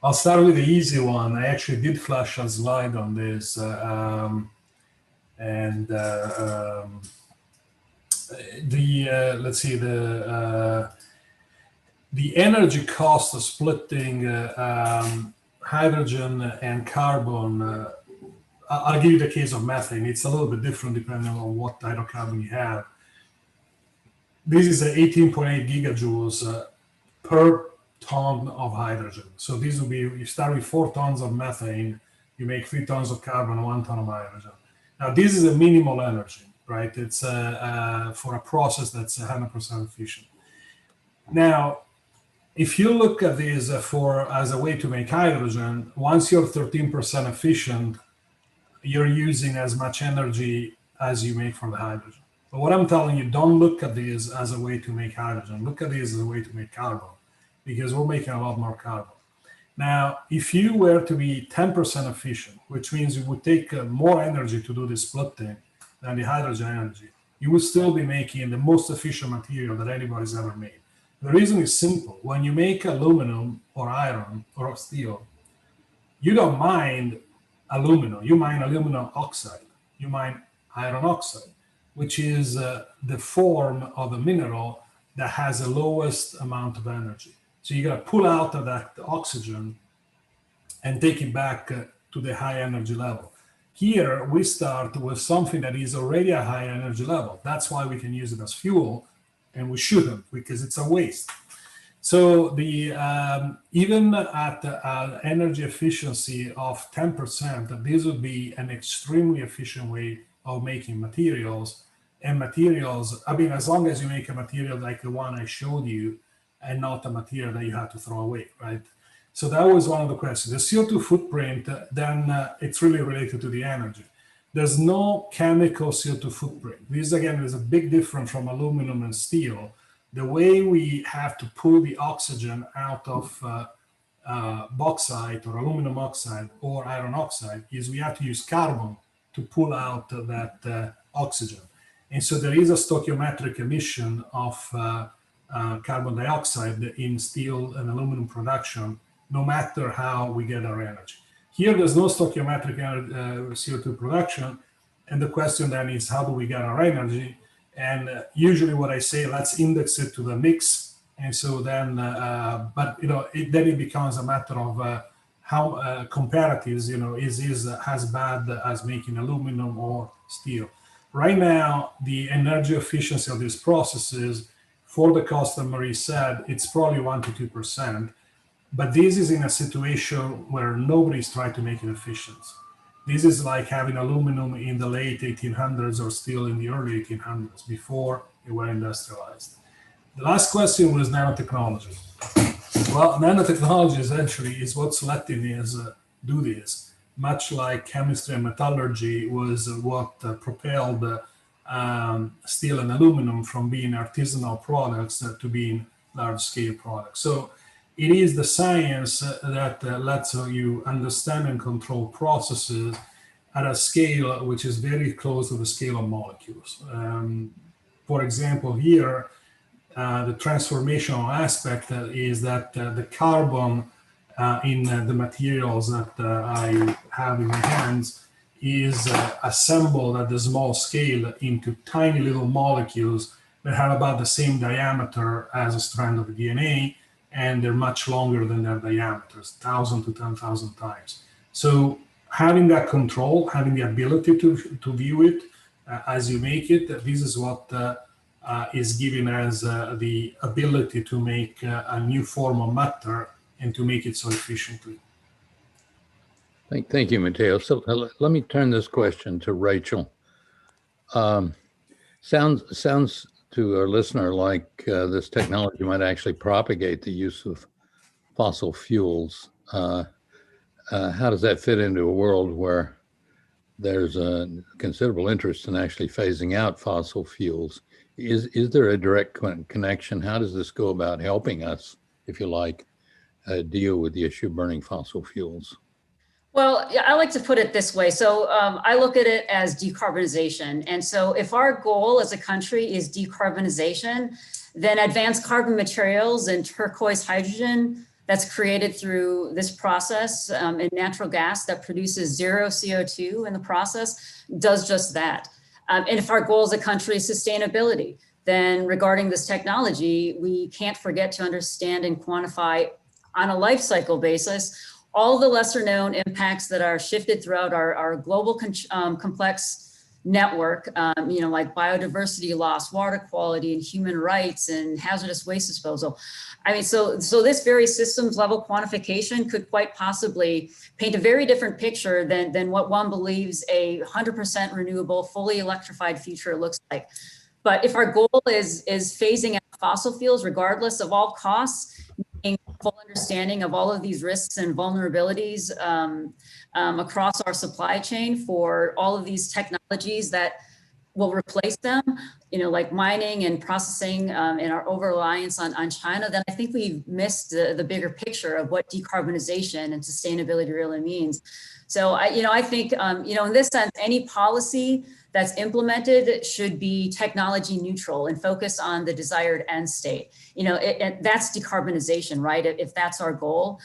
C: I'll start with the easy one. I actually did flash a slide on this, let's see, the energy cost of splitting hydrogen and carbon. I'll give you the case of methane. It's a little bit different depending on what hydrocarbon you have. This is 18.8 gigajoules per ton of hydrogen. So this will be, you start with 4 tons of methane, you make 3 tons of carbon, 1 ton of hydrogen. Now this is a minimal energy, right? It's for a process that's 100% efficient. Now, if you look at this as a way to make hydrogen, once you're 13% efficient, you're using as much energy as you make from the hydrogen. But what I'm telling you, don't look at this as a way to make hydrogen. Look at this as a way to make carbon, because we're making a lot more carbon. Now, if you were to be 10% efficient, which means it would take more energy to do the splitting than the hydrogen energy, you would still be making the most efficient material that anybody's ever made. The reason is simple. When you make aluminum or iron or steel, you don't mine aluminum, you mine aluminum oxide, you mine iron oxide, which is the form of a mineral that has the lowest amount of energy. So you got to pull out of that oxygen and take it back to the high energy level. Here we start with something that is already a high energy level. That's why we can use it as fuel, and we shouldn't, because it's a waste. So the even at energy efficiency of 10%, this would be an extremely efficient way of making materials. And materials, I mean, as long as you make a material like the one I showed you, and not a material that you have to throw away, right? So that was one of the questions. The CO2 footprint, then it's really related to the energy. There's no chemical CO2 footprint. This, again, is a big difference from aluminum and steel. The way we have to pull the oxygen out of bauxite or aluminum oxide or iron oxide is we have to use carbon to pull out that oxygen. And so there is a stoichiometric emission of carbon dioxide in steel and aluminum production, no matter how we get our energy. Here, there's no stoichiometric CO2 production. And the question then is, how do we get our energy? And usually what I say, let's index it to the mix. And so then, but then it becomes a matter of how comparatives, is as bad as making aluminum or steel. Right now, the energy efficiency of these processes, for the cost that Marie said, it's probably 1 to 2%. But this is in a situation where nobody's trying to make it efficient. This is like having aluminum in the late 1800s or steel in the early 1800s, before it were industrialized. The last question was nanotechnology. Well, nanotechnology essentially is what's letting us do this, much like chemistry and metallurgy was what propelled steel and aluminum from being artisanal products to being large-scale products. So it is the science that lets you understand and control processes at a scale which is very close to the scale of molecules. For example, here, the transformational aspect is that the carbon in the materials that I have in my hands is assembled at the small scale into tiny little molecules that have about the same diameter as a strand of DNA, and they're much longer than their diameters, 1,000 to 10,000 times. So having that control, having the ability to view it as you make it, this is what is giving us the ability to make a new form of matter and to make it so efficiently.
B: Thank you, Matteo. So let me turn this question to Rachel. Sounds to our listener like this technology might actually propagate the use of fossil fuels, how does that fit into a world where there's a considerable interest in actually phasing out fossil fuels? Is there a direct connection? How does this go about helping us, if you like, deal with the issue of burning fossil fuels?
D: Well, yeah, I like to put it this way. So I look at it as decarbonization. And so if our goal as a country is decarbonization, then advanced carbon materials and turquoise hydrogen that's created through this process in natural gas that produces zero CO2 in the process does just that. And if our goal as a country is sustainability, then regarding this technology, we can't forget to understand and quantify on a life cycle basis all the lesser known impacts that are shifted throughout our global complex network, like biodiversity loss, water quality, and human rights, and hazardous waste disposal. I mean, so this very systems level quantification could quite possibly paint a very different picture than what one believes a 100% renewable, fully electrified future looks like. But if our goal is phasing out fossil fuels, regardless of all costs, full understanding of all of these risks and vulnerabilities across our supply chain for all of these technologies that will replace them, like mining and processing and our over-reliance on China, then I think we've missed the bigger picture of what decarbonization and sustainability really means. So I think, in this sense, any policy that's implemented should be technology neutral and focus on the desired end state. That's decarbonization, right? If that's our goal,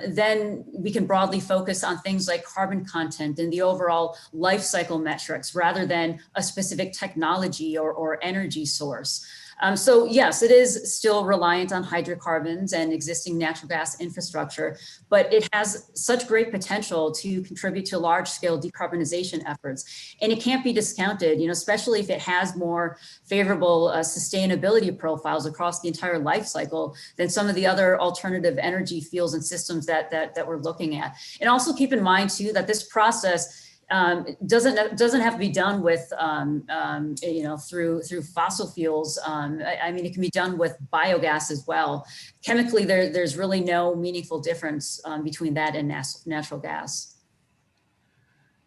D: then we can broadly focus on things like carbon content and the overall life cycle metrics rather than a specific technology or energy source. So yes, it is still reliant on hydrocarbons and existing natural gas infrastructure, but it has such great potential to contribute to large-scale decarbonization efforts. And it can't be discounted, especially if it has more favorable sustainability profiles across the entire life cycle than some of the other alternative energy fuels and systems that we're looking at. And also keep in mind too that this process doesn't have to be done with through fossil fuels. I mean, it can be done with biogas as well. Chemically, there's really no meaningful difference between that and natural gas.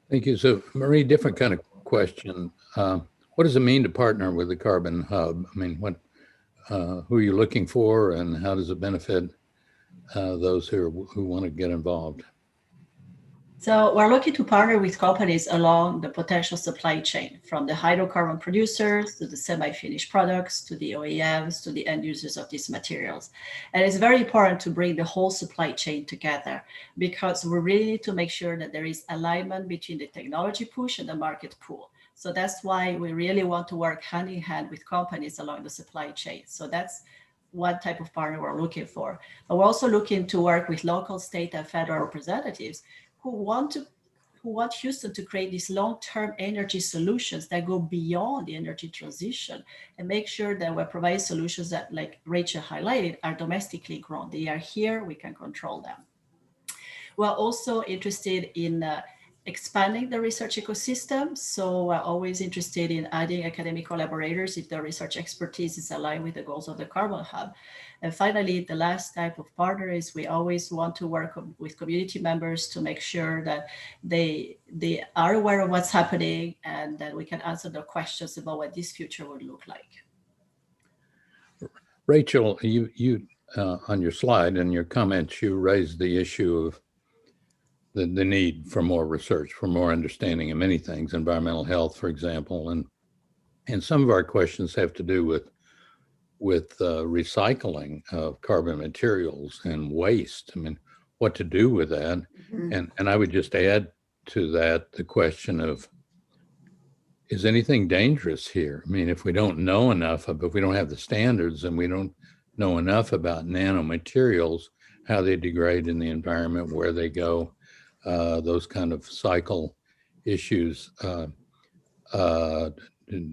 B: Thank you. So, Marie, different kind of question. What does it mean to partner with the Carbon Hub? I mean, who are you looking for, and how does it benefit those who want to get involved?
E: So we're looking to partner with companies along the potential supply chain, from the hydrocarbon producers to the semi-finished products, to the OEMs, to the end users of these materials. And it's very important to bring the whole supply chain together, because we really need to make sure that there is alignment between the technology push and the market pull. So that's why we really want to work hand in hand with companies along the supply chain. So that's one type of partner we're looking for. But we're also looking to work with local, state, and federal representatives who want Houston to create these long-term energy solutions that go beyond the energy transition and make sure that we provide solutions that, like Rachel highlighted, are domestically grown. They are here, we can control them. We're also interested in expanding the research ecosystem. So we're always interested in adding academic collaborators if the research expertise is aligned with the goals of the Carbon Hub. And finally, the last type of partner is we always want to work with community members to make sure that they are aware of what's happening and that we can answer their questions about what this future would look like.
B: Rachel, you on your slide and your comments, you raised the issue of the need for more research, for more understanding of many things, environmental health, for example, and some of our questions have to do with recycling of carbon materials and waste. I mean, what to do with that? Mm-hmm. And I would just add to that the question of, is anything dangerous here? I mean, if we don't know enough, if we don't have the standards and we don't know enough about nanomaterials, how they degrade in the environment, where they go, those kind of cycle issues,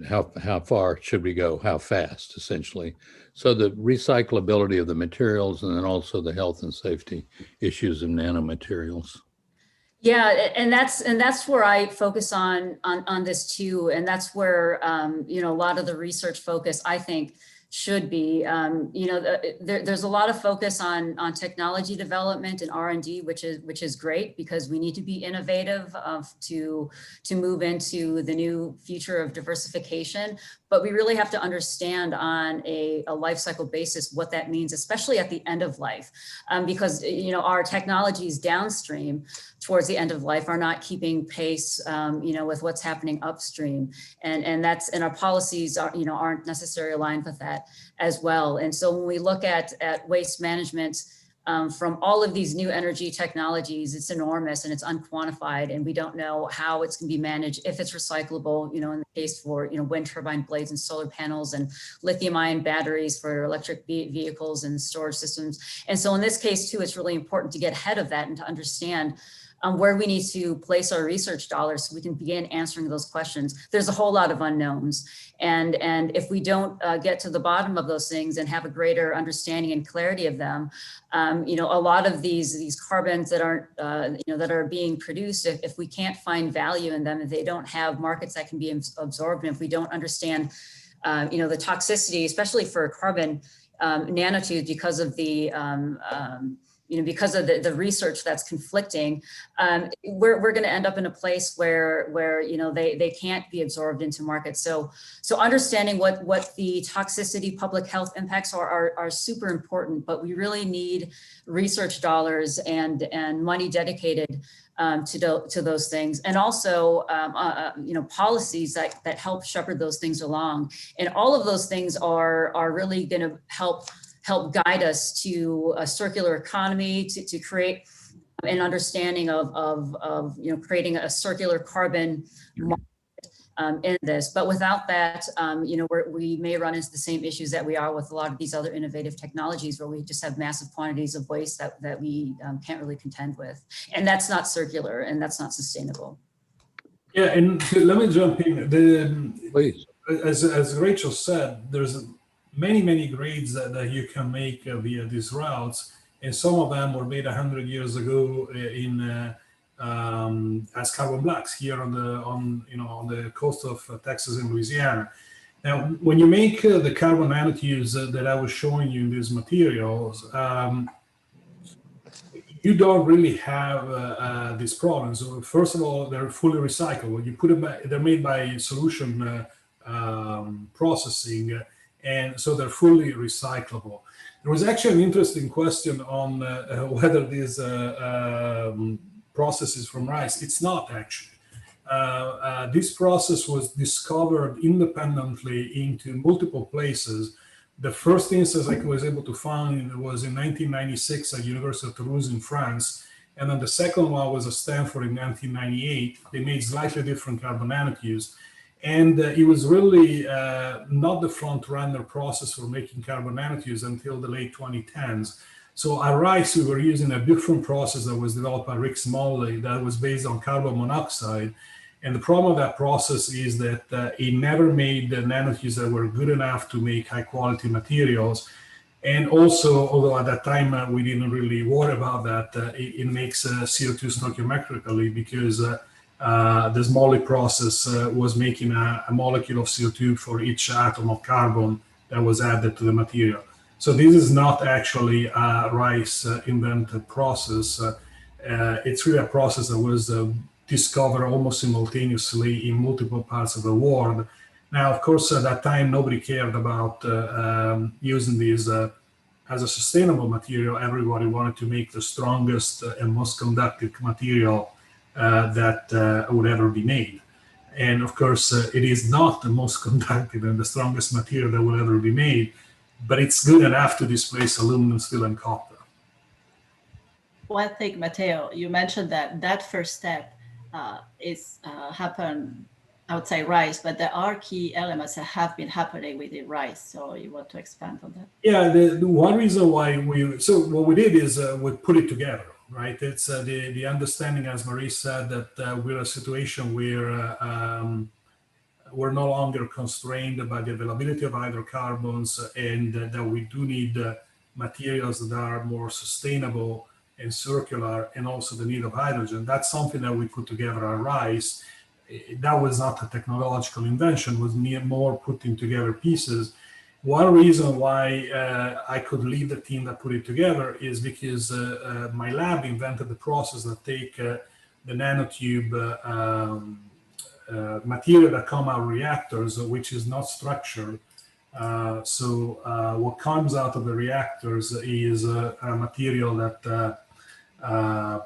B: how far should we go, how fast, essentially. So the recyclability of the materials, and then also the health and safety issues of nanomaterials.
D: Yeah, and that's where I focus on this too, and that's where you know, a lot of the research focus, I think, should be. You know, there's a lot of focus on technology development and R&D, which is great, because we need to be innovative to move into the new future of diversification. But we really have to understand on a life cycle basis what that means, especially at the end of life, because, you know, our technologies downstream towards the end of life are not keeping pace, you know, with what's happening upstream, and our policies are, you know, aren't necessarily aligned with that as well. And so when we look at waste management from all of these new energy technologies, it's enormous and it's unquantified, and we don't know how it's going to be managed, if it's recyclable, you know, in the case for, you know, wind turbine blades and solar panels and lithium-ion batteries for electric vehicles and storage systems. And so in this case too, it's really important to get ahead of that and to understand where we need to place our research dollars so we can begin answering those questions. There's a whole lot of unknowns. And if we don't get to the bottom of those things and have a greater understanding and clarity of them, you know, a lot of these carbons that aren't, you know, that are being produced, if we can't find value in them, if they don't have markets that can be absorbed, and if we don't understand, you know, the toxicity, especially for carbon nanotubes, because of the you know, because of the research that's conflicting, we're going to end up in a place where you know, they can't be absorbed into markets. So understanding what the toxicity, public health impacts are super important, but we really need research dollars and money dedicated to those things, and also you know, policies that help shepherd those things along. And all of those things are really going to help guide us to a circular economy, to create an understanding of you know, creating a circular carbon market in this. But without that, you know, we may run into the same issues that we are with a lot of these other innovative technologies, where we just have massive quantities of waste that we can't really contend with. And that's not circular, and that's not sustainable.
C: Yeah, and let me jump in.
B: Please.
C: As Rachel said, there's many grades that you can make via these routes, and some of them were made 100 years ago as carbon blacks here on the coast of Texas and Louisiana. Now, when you make the carbon nanotubes that I was showing you in these materials, you don't really have these problems. So first of all, they're fully recyclable. You put them, they're made by solution processing, and so they're fully recyclable. There was actually an interesting question on whether these processes from rice. It's not actually. This process was discovered independently into multiple places. The first instance I was able to find was in 1996 at University of Toulouse in France. And then the second one was at Stanford in 1998. They made slightly different carbon nanotubes. And it was really not the front runner process for making carbon nanotubes until the late 2010s. So at Rice, we were using a different process that was developed by Rick Smalley that was based on carbon monoxide. And the problem with that process is that it never made the nanotubes that were good enough to make high quality materials. And also, although at that time we didn't really worry about that, it makes CO2 stoichiometrically, because the Smalley process was making a molecule of CO2 for each atom of carbon that was added to the material. So this is not actually a Rice invented process. It's really a process that was discovered almost simultaneously in multiple parts of the world. Now, of course, at that time, nobody cared about using these as a sustainable material. Everybody wanted to make the strongest and most conductive material that would ever be made. And of course, it is not the most conductive and the strongest material that will ever be made, but it's good enough to displace aluminum, steel, and copper.
E: One thing, Matteo, you mentioned that first step is happened outside Rice, but there are key elements that have been happening within Rice. So you want to expand on that? Yeah,
C: the one reason why so what we did is we put it together, right? It's the understanding, as Marie said, that we're in a situation where we're no longer constrained by the availability of hydrocarbons, and that we do need materials that are more sustainable and circular, and also the need of hydrogen. That's something that we put together at RISE. That was not a technological invention, was more putting together pieces. One reason why I could lead the team that put it together is because my lab invented the process that take the nanotube material that come out of reactors, which is not structured. So what comes out of the reactors is a material that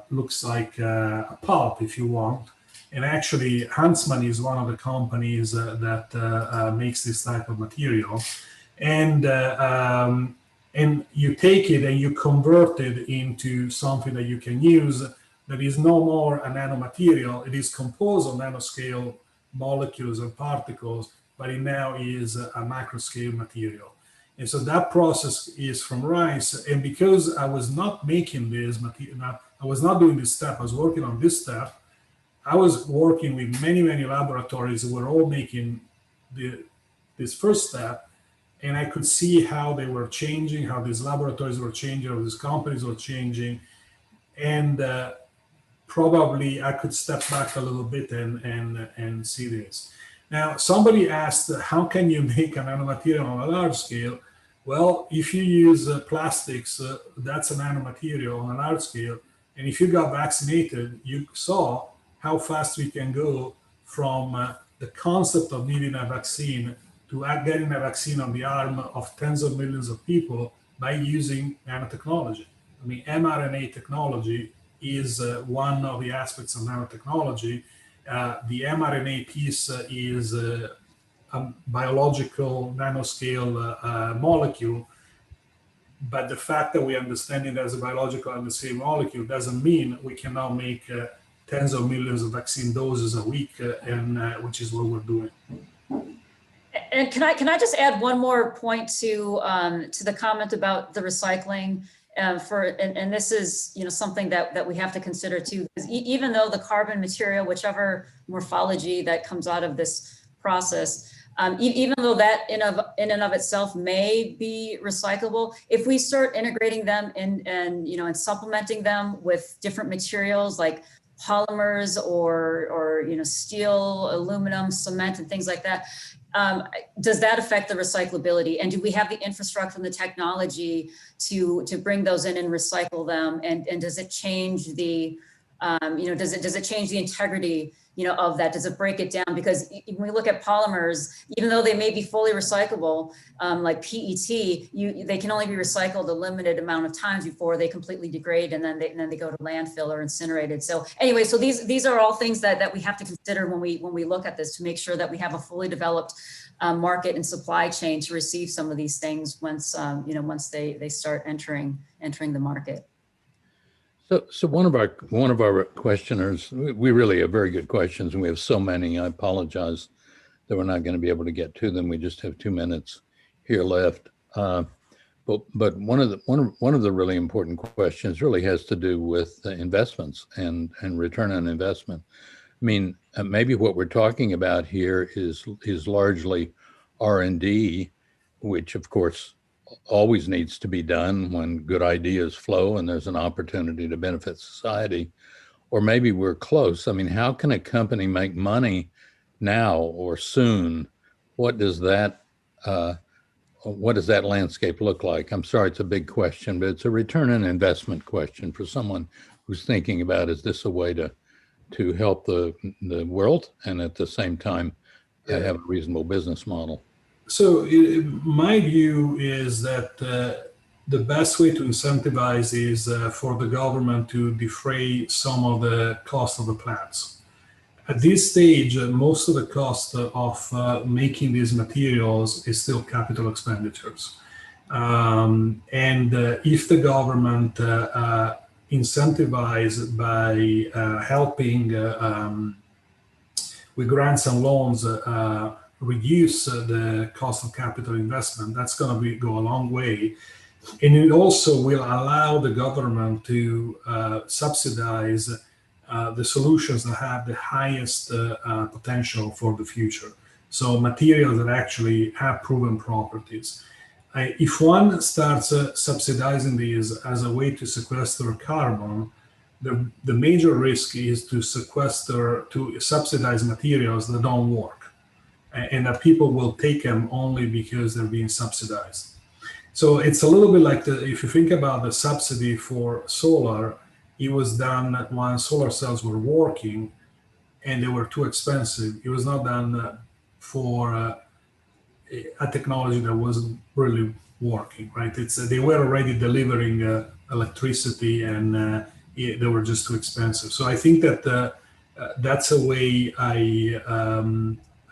C: looks like a pulp, if you want. And actually, Huntsman is one of the companies that makes this type of material. And you take it and you convert it into something that you can use that is no more a nanomaterial. It is composed of nanoscale molecules and particles, but it now is a macroscale material. And so that process is from RISE. And because I was not making this material, I was not doing this step, I was working on this step. I was working with many, many laboratories that were all making this first step. And I could see how they were changing, how these laboratories were changing, how these companies were changing. And probably I could step back a little bit and see this. Now, somebody asked, how can you make a nanomaterial on a large scale? Well, if you use plastics, that's a nanomaterial on a large scale. And if you got vaccinated, you saw how fast we can go from the concept of needing a vaccine to getting a vaccine on the arm of tens of millions of people by using nanotechnology. I mean, mRNA technology is one of the aspects of nanotechnology. The mRNA piece is a biological nanoscale molecule, but the fact that we understand it as a biological nanoscale molecule doesn't mean we cannot make tens of millions of vaccine doses a week, which is what we're doing.
D: And can I just add one more point to the comment about the recycling? And this is something that we have to consider too, because even though the carbon material, whichever morphology that comes out of this process, even though that in and of itself may be recyclable, if we start integrating them and supplementing them with different materials like polymers or steel, aluminum, cement, and things like that, does that affect the recyclability? And do we have the infrastructure and the technology to bring those in and recycle them? And does it change the, does it change the integrity, of that? Does it break it down? Because when we look at polymers, even though they may be fully recyclable, like PET, they can only be recycled a limited amount of times before they completely degrade, and then they go to landfill or incinerated. So anyway, so these are all things that we have to consider when we look at this, to make sure that we have a fully developed market and supply chain to receive some of these things once once they start entering the market.
B: So one of our questioners, we really have very good questions, and we have so many. I apologize that we're not going to be able to get to them. We just have 2 minutes here left. But one of the really important questions really has to do with investments and return on investment. I mean, maybe what we're talking about here is largely R&D, which of course always needs to be done when good ideas flow and there's an opportunity to benefit society. Or maybe we're close. I mean, how can a company make money now or soon? What does that landscape look like? I'm sorry, it's a big question, but it's a return on investment question for someone who's thinking about, is this a way to help the world and at the same time have a reasonable business model?
C: So my view is that the best way to incentivize is for the government to defray some of the cost of the plants. At this stage, most of the cost of making these materials is still capital expenditures. And if the government incentivized by helping with grants and loans reduce the cost of capital investment, that's going to go a long way. And it also will allow the government to subsidize the solutions that have the highest potential for the future. So materials that actually have proven properties. if one starts subsidizing these as a way to sequester carbon, the major risk is to subsidize materials that don't work, and that people will take them only because they're being subsidized. So it's a little bit like if you think about the subsidy for solar, it was done when solar cells were working and they were too expensive. It was not done for a technology that wasn't really working, right? They were already delivering electricity, and they were just too expensive. So I think that that's a way I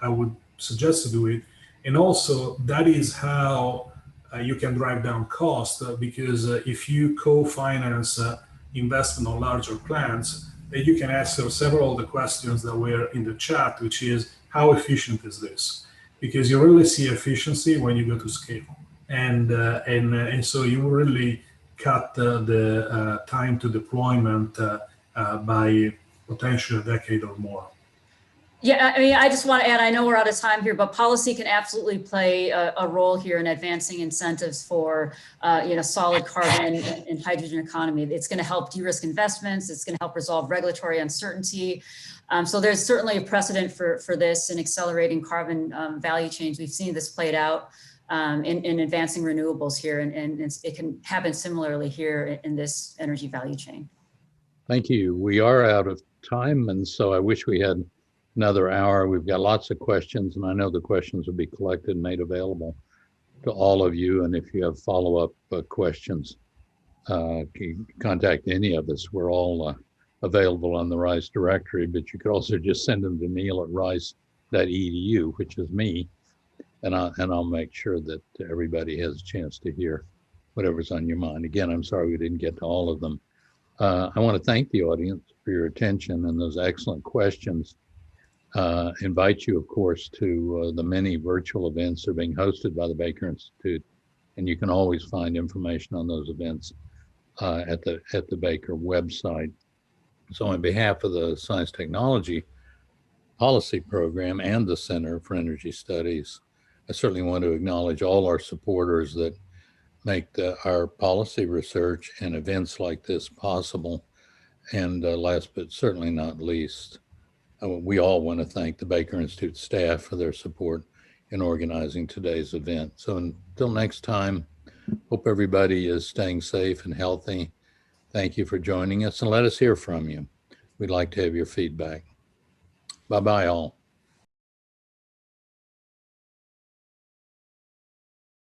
C: would suggest to do it, and also that is how you can drive down cost, because if you co-finance investment on larger plants, then you can answer several of the questions that were in the chat, which is how efficient is this? Because you really see efficiency when you go to scale, and so you really cut the time to deployment by potentially a decade or more.
D: Yeah, I mean, I just want to add, I know we're out of time here, but policy can absolutely play a role here in advancing incentives for, solid carbon and hydrogen economy. It's going to help de-risk investments. It's going to help resolve regulatory uncertainty. So there's certainly a precedent for this in accelerating carbon value chains. We've seen this played out in advancing renewables here, and it can happen similarly here in this energy value chain.
B: Thank you. We are out of time, and so I wish we had another hour. We've got lots of questions, and I know the questions will be collected and made available to all of you. And if you have follow-up questions, contact any of us. We're all available on the RISE directory, but you could also just send them to neil@rice.edu, which is me, and I'll make sure that everybody has a chance to hear whatever's on your mind. Again, I'm sorry we didn't get to all of them. I want to thank the audience for your attention and those excellent questions. Invite you, of course, to the many virtual events that are being hosted by the Baker Institute, and you can always find information on those events at the Baker website. So on behalf of the Science Technology Policy Program and the Center for Energy Studies, I certainly want to acknowledge all our supporters that make our policy research and events like this possible. And last but certainly not least, we all want to thank the Baker Institute staff for their support in organizing today's event. So until next time, hope everybody is staying safe and healthy. Thank you for joining us, and let us hear from you. We'd like to have your feedback. Bye-bye all.